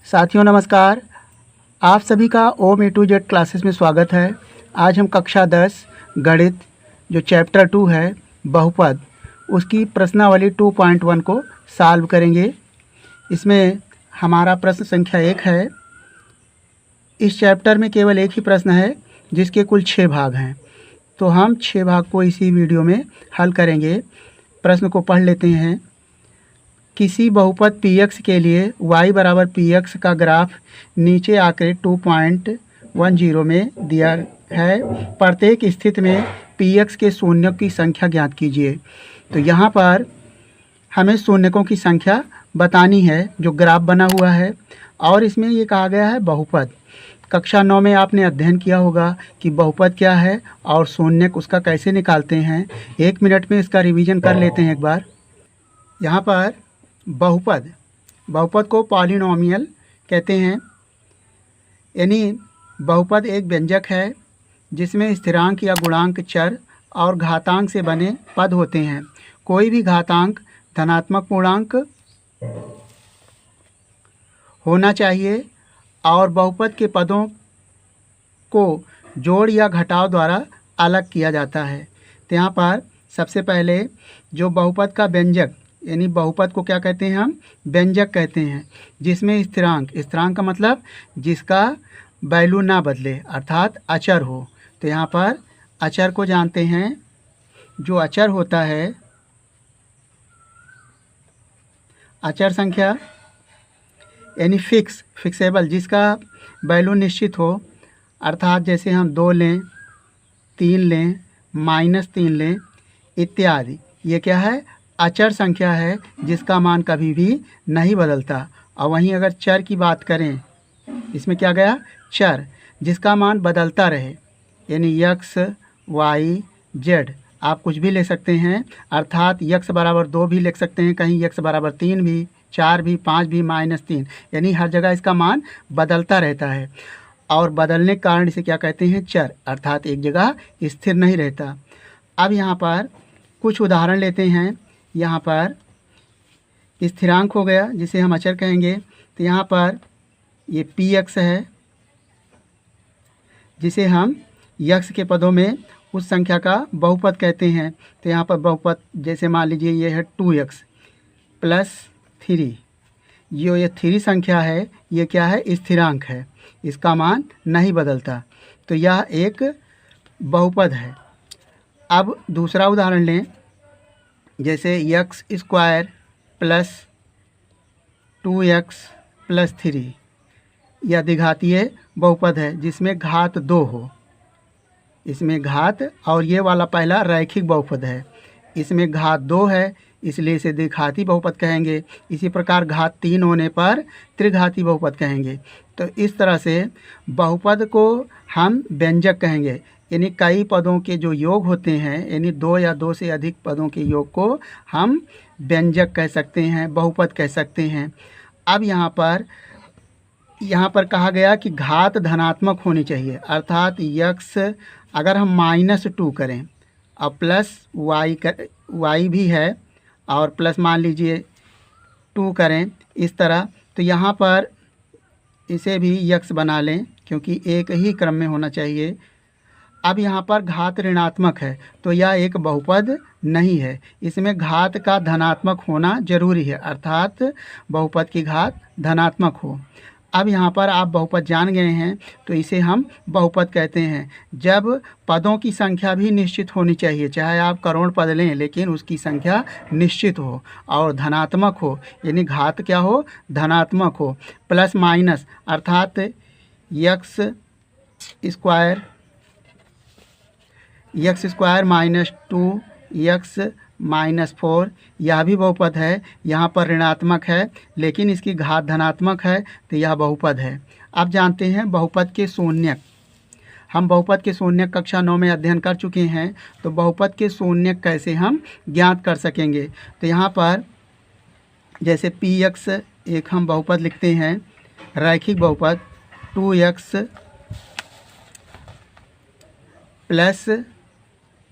साथियों नमस्कार। आप सभी का ओम ए टू जेड क्लासेस में स्वागत है। आज हम कक्षा 10 गणित जो चैप्टर 2 है बहुपद, उसकी प्रश्नावली 2.1 को सॉल्व करेंगे। इसमें हमारा प्रश्न संख्या 1 है। इस चैप्टर में केवल एक ही प्रश्न है जिसके कुल 6 भाग हैं, तो हम 6 भाग को इसी वीडियो में हल करेंगे। प्रश्न को पढ़ लेते हैं। किसी बहुपद px के लिए y बराबर px का ग्राफ नीचे आंकड़े 2.10 में दिया है। प्रत्येक स्थिति में px के शून्यों की संख्या ज्ञात कीजिए। तो यहाँ पर हमें शून्यकों की संख्या बतानी है जो ग्राफ बना हुआ है, और इसमें ये कहा गया है बहुपद। कक्षा 9 में आपने अध्ययन किया होगा कि बहुपद क्या है और शून्यक उसका कैसे निकालते हैं। 1 मिनट में इसका रिवीजन कर लेते हैं एक बार। यहाँ पर बहुपद को पॉलिनोमियल कहते हैं, यानी बहुपद एक व्यंजक है जिसमें स्थिरांक या गुणांक चर और घातांक से बने पद होते हैं। कोई भी घातांक धनात्मक पूर्णांक होना चाहिए और बहुपद के पदों को जोड़ या घटाव द्वारा अलग किया जाता है। तो यहाँ पर सबसे पहले जो बहुपद का व्यंजक, यानी बहुपद को क्या कहते हैं हम? व्यंजक कहते हैं, जिसमें स्थिरांक का मतलब जिसका वैल्यू ना बदले, अर्थात अचर हो। तो यहाँ पर अचर को जानते हैं। जो अचर होता है, अचर संख्या यानी फिक्सेबल, जिसका वैल्यू निश्चित हो, अर्थात जैसे हम 2 लें, 3 लें, -3 लें इत्यादि। ये क्या है? अचर संख्या है जिसका मान कभी भी नहीं बदलता। और वहीं अगर चर की बात करें, इसमें क्या गया? चर, जिसका मान बदलता रहे, यानी x, y, z आप कुछ भी ले सकते हैं, अर्थात x बराबर 2 भी लिख सकते हैं, कहीं x बराबर 3 भी, 4 भी, 5 भी, -3, यानी हर जगह इसका मान बदलता रहता है। और बदलने के कारण इसे क्या कहते हैं? चर, अर्थात एक जगह स्थिर नहीं रहता। अब यहाँ पर कुछ उदाहरण लेते हैं। यहाँ पर स्थिरांक हो गया जिसे हम अचर कहेंगे। तो यहाँ पर ये px है जिसे हम x के पदों में उस संख्या का बहुपद कहते हैं। तो यहाँ पर बहुपद जैसे मान लीजिए ये है 2x + 3। ये 3 संख्या है, ये क्या है? स्थिरांक है, इसका मान नहीं बदलता, तो यह एक बहुपद है। अब दूसरा उदाहरण लें, जैसे x² + 2x + 3। यह द्विघातीय बहुपद है जिसमें घात 2 हो। इसमें घात, और ये वाला पहला रैखिक बहुपद है, इसमें घात 2 है, इसलिए इसे द्विघाती बहुपद कहेंगे। इसी प्रकार घात 3 होने पर त्रिघाती बहुपद कहेंगे। तो इस तरह से बहुपद को हम व्यंजक कहेंगे, यानी कई पदों के जो योग होते हैं, यानी 2 या 2 से अधिक पदों के योग को हम व्यंजक कह सकते हैं, बहुपद कह सकते हैं। अब यहाँ पर कहा गया कि घात धनात्मक होनी चाहिए, अर्थात x अगर हम -2 करें और प्लस y भी है और प्लस मान लीजिए 2 करें इस तरह, तो यहाँ पर इसे भी x बना लें क्योंकि एक ही क्रम में होना चाहिए। अब यहाँ पर घात ऋणात्मक है तो यह एक बहुपद नहीं है, इसमें घात का धनात्मक होना जरूरी है, अर्थात बहुपद की घात धनात्मक हो। अब यहाँ पर आप बहुपद जान गए हैं, तो इसे हम बहुपद कहते हैं जब पदों की संख्या भी निश्चित होनी चाहिए, चाहे आप करोड़ पद लें लेकिन उसकी संख्या निश्चित हो और धनात्मक हो, यानी घात क्या हो? धनात्मक हो। प्लस माइनस, अर्थात x² -2x -4 यह भी बहुपद है। यहाँ पर ऋणात्मक है लेकिन इसकी घात धनात्मक है, तो यह बहुपद है। अब जानते हैं बहुपद के शून्यक। हम बहुपद के शून्यक कक्षा 9 में अध्ययन कर चुके हैं, तो बहुपद के शून्यक कैसे हम ज्ञात कर सकेंगे? तो यहाँ पर जैसे px एक हम बहुपद लिखते हैं, रैखिक बहुपद 2x +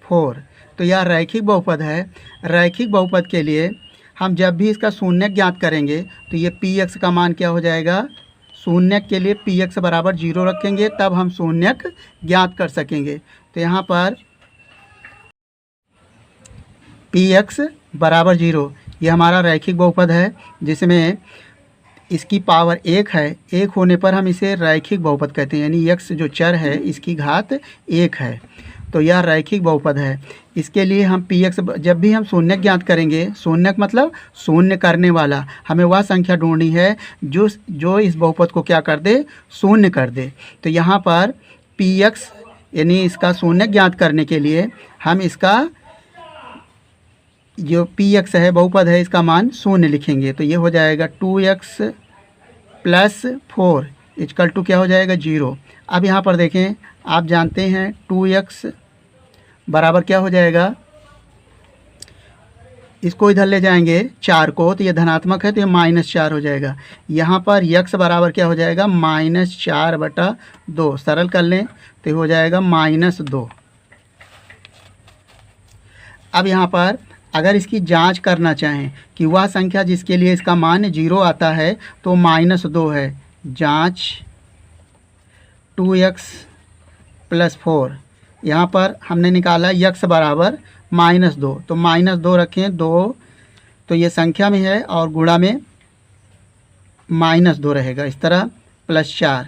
4, तो यह रैखिक बहुपद है। रैखिक बहुपद के लिए हम जब भी इसका शून्यक ज्ञात करेंगे तो ये px का मान क्या हो जाएगा? शून्यक के लिए पी एक्स बराबर 0 रखेंगे, तब हम शून्यक ज्ञात कर सकेंगे। तो यहाँ पर पी एक्स बराबर 0 ये हमारा रैखिक बहुपद है, जिसमें इसकी पावर 1 है। 1 होने पर हम इसे रैखिक बहुपद कहते हैं, यानी x जो चर है इसकी घात 1 है, तो यह रैखिक बहुपद है। इसके लिए हम पी एक्स, जब भी हम शून्यक ज्ञात करेंगे, शून्यक मतलब शून्य करने वाला, हमें वह संख्या ढूंढनी है जो इस बहुपद को क्या कर दे, शून्य कर दे। तो यहाँ पर पी एक्स यानी इसका शून्यक ज्ञात करने के लिए हम इसका जो पी एक्स है बहुपद है इसका मान शून्य लिखेंगे। तो ये हो जाएगा 2x + 4 इक्वल टू क्या हो जाएगा, 0। अब यहाँ पर देखें, आप जानते हैं 2x बराबर क्या हो जाएगा, इसको इधर ले जाएंगे 4 को, तो ये धनात्मक है तो ये -4 हो जाएगा। यहाँ पर x बराबर क्या हो जाएगा, -4/2। सरल कर लें तो ये हो जाएगा -2। अब यहाँ पर अगर इसकी जांच करना चाहें कि वह संख्या जिसके लिए इसका मान 0 आता है तो -2 है, जांच 2x + 4, यहाँ पर हमने निकाला x बराबर -2, तो -2 रखें, 2 तो ये संख्या में है और गुणा में -2 रहेगा, इस तरह +4,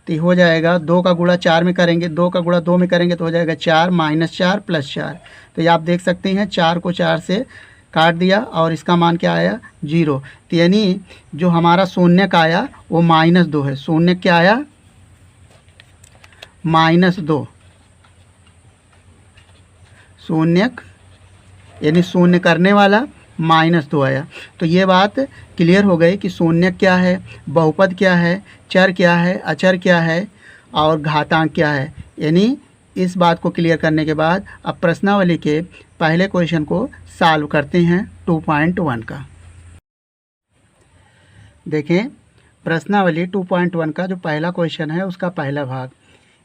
तो ये हो जाएगा 2 का गुणा 4 में करेंगे, 2 का गुणा 2 में करेंगे तो हो जाएगा 4 -4 +4। तो ये आप देख सकते हैं 4 को 4 से काट दिया और इसका मान क्या आया, 0। तो यानी जो हमारा शून्यक आया वो -2 है। शून्यक क्या आया, -2। शून्यक यानी शून्य करने वाला -2 आया। तो ये बात क्लियर हो गई कि शून्यक क्या है, बहुपद क्या है, चर क्या है, अचर क्या है और घातांक क्या है। यानी इस बात को क्लियर करने के बाद अब प्रश्नावली के पहले क्वेश्चन को सॉल्व करते हैं 2.1 का। देखें, प्रश्नावली 2.1 का जो पहला क्वेश्चन है उसका पहला भाग,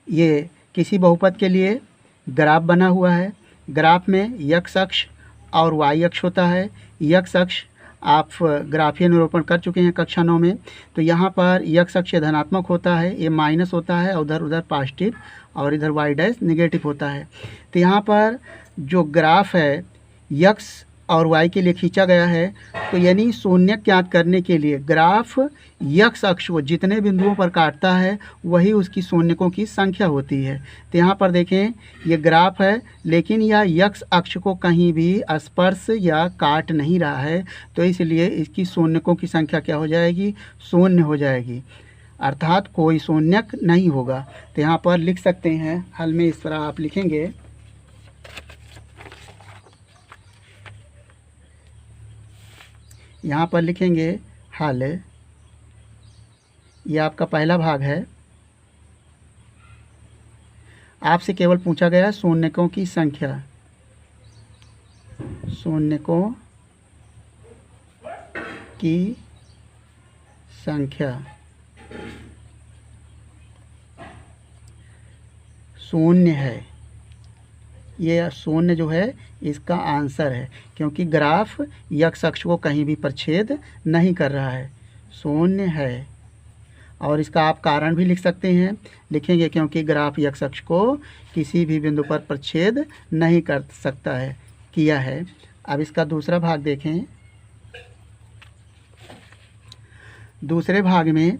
ये किसी बहुपद के लिए ग्राफ बना हुआ है। ग्राफ में x अक्ष और y अक्ष होता है। x अक्ष आप ग्राफीय निरूपण कर चुके हैं कक्षा 9 में, तो यहाँ पर x अक्ष धनात्मक होता है, ये माइनस होता है, उधर उधर पॉजिटिव और इधर y डैश नेगेटिव होता है। तो यहाँ पर जो ग्राफ है x और y के लिए खींचा गया है, तो यानी शून्यक ज्ञात करने के लिए ग्राफ x अक्ष को जितने बिंदुओं पर काटता है वही उसकी शून्यकों की संख्या होती है। तो यहाँ पर देखें, ये ग्राफ है लेकिन यह x अक्ष को कहीं भी स्पर्श या काट नहीं रहा है, तो इसलिए इसकी शून्यकों की संख्या क्या हो जाएगी, शून्य हो जाएगी, अर्थात कोई शून्यक नहीं होगा। तो यहाँ पर लिख सकते हैं, हल में इस तरह आप लिखेंगे, यहाँ पर लिखेंगे हल, ये आपका पहला भाग है। आपसे केवल पूछा गया शून्यकों की संख्या, शून्यकों की संख्या, शून्य है, ये शून्य जो है इसका आंसर है, क्योंकि ग्राफ x अक्ष को कहीं भी प्रच्छेद नहीं कर रहा है, शून्य है। और इसका आप कारण भी लिख सकते हैं, लिखेंगे क्योंकि ग्राफ x अक्ष को किसी भी बिंदु पर प्रच्छेद नहीं कर सकता है, किया है। अब इसका दूसरा भाग देखें। दूसरे भाग में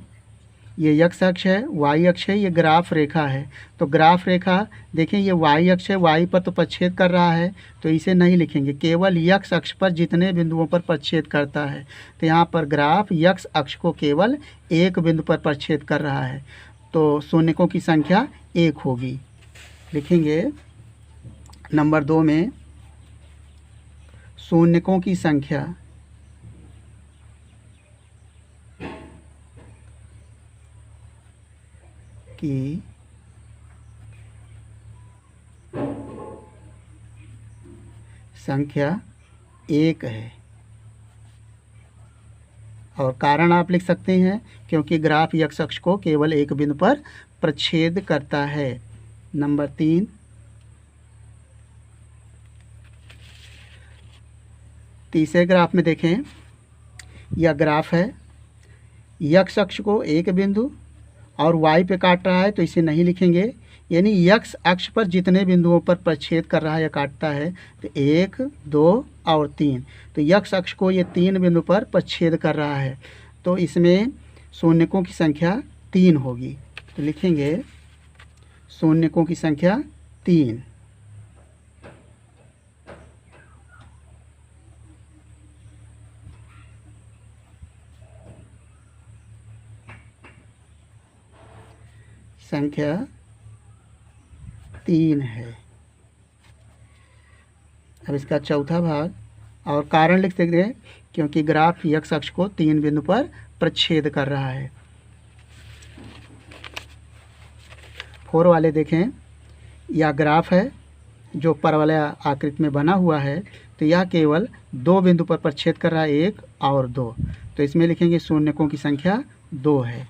ये x अक्ष है, y अक्ष है, ये ग्राफ रेखा है। तो ग्राफ रेखा देखें, ये y अक्ष है, y पर तो प्रच्छेद कर रहा है, तो इसे नहीं लिखेंगे, केवल x अक्ष पर जितने बिंदुओं पर प्रच्छेद करता है। तो यहाँ पर ग्राफ x अक्ष को केवल एक बिंदु पर प्रच्छेद कर रहा है, तो शून्यकों की संख्या 1 होगी। लिखेंगे नंबर 2 में शून्यकों की संख्या की संख्या 1 है। और कारण आप लिख सकते हैं क्योंकि ग्राफ x अक्ष को केवल एक बिंदु पर प्रच्छेद करता है। नंबर 3, तीसरे ग्राफ में देखें, यह ग्राफ है, यक्स अक्ष को एक बिंदु और वाई पे काट रहा है तो इसे नहीं लिखेंगे, यानी यक्स अक्ष पर जितने बिंदुओं पर प्रच्छेद कर रहा है या काटता है तो 1, 2 और 3, तो यक्स अक्ष को ये 3 बिंदु पर प्रच्छेद कर रहा है, तो इसमें शून्यकों की संख्या 3 होगी। तो लिखेंगे शून्यकों की संख्या 3। संख्या 3 है। अब इसका चौथा भाग, और कारण लिख सकते हैं क्योंकि ग्राफ यक्स अक्ष को 3 बिंदु पर प्रच्छेद कर रहा है। 4 वाले देखें, यह ग्राफ है जो परवलय आकृति में बना हुआ है, तो यह केवल 2 बिंदु पर प्रच्छेद कर रहा है, 1 और 2, तो इसमें लिखेंगे शून्यकों की संख्या 2 है।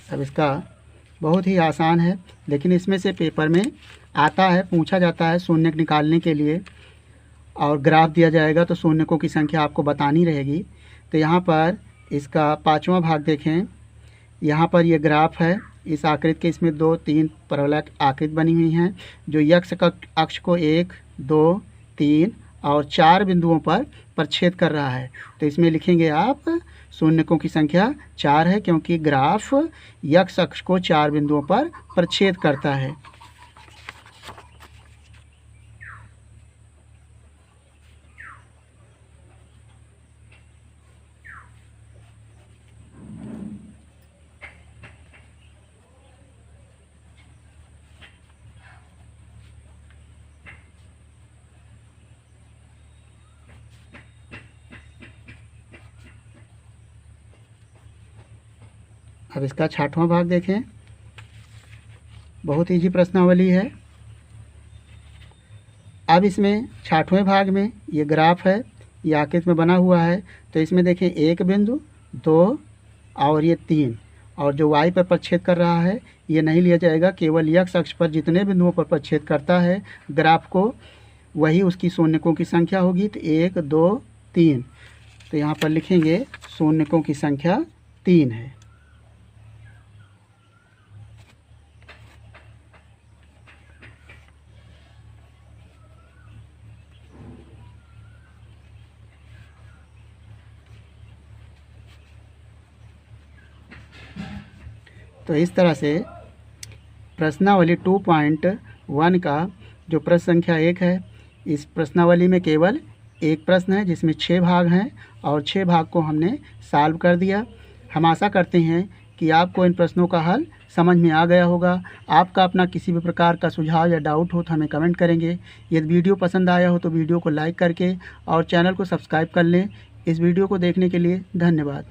अब इसका बहुत ही आसान है, लेकिन इसमें से पेपर में आता है, पूछा जाता है शून्यक निकालने के लिए और ग्राफ दिया जाएगा तो शून्यकों की संख्या आपको बतानी रहेगी। तो यहाँ पर इसका 5वां भाग देखें, यहाँ पर ये ग्राफ है इस आकृति के, इसमें 2, 3 परवलय आकृति बनी हुई हैं जो यक्स अक्ष को 1, 2, 3 और 4 बिंदुओं पर प्रच्छेद कर रहा है, तो इसमें लिखेंगे आप शून्यकों की संख्या 4 है, क्योंकि ग्राफ यक्स अक्ष को 4 बिंदुओं पर प्रच्छेद करता है। अब इसका 6वां भाग देखें, बहुत ईजी प्रश्नावली है। अब इसमें 6वें भाग में ये ग्राफ है, ये आकृति में बना हुआ है, तो इसमें देखें 1 बिंदु, 2 और ये 3, और जो वाई पर प्रच्छेद कर रहा है ये नहीं लिया जाएगा, केवल यक्स अक्ष पर जितने बिंदुओं पर प्रच्छेद करता है ग्राफ को वही उसकी शून्यकों की संख्या होगी। तो 1, 2, 3, तो यहाँ पर लिखेंगे शून्यकों की संख्या 3 है। तो इस तरह से प्रश्नावली 2.1 का जो प्रश्न संख्या 1 है, इस प्रश्नावली में केवल एक प्रश्न है जिसमें 6 भाग हैं और 6 भाग को हमने सॉल्व कर दिया। हम आशा करते हैं कि आपको इन प्रश्नों का हल समझ में आ गया होगा। आपका अपना किसी भी प्रकार का सुझाव या डाउट हो तो हमें कमेंट करेंगे। यदि वीडियो पसंद आया हो तो वीडियो को लाइक करके और चैनल को सब्सक्राइब कर लें। इस वीडियो को देखने के लिए धन्यवाद।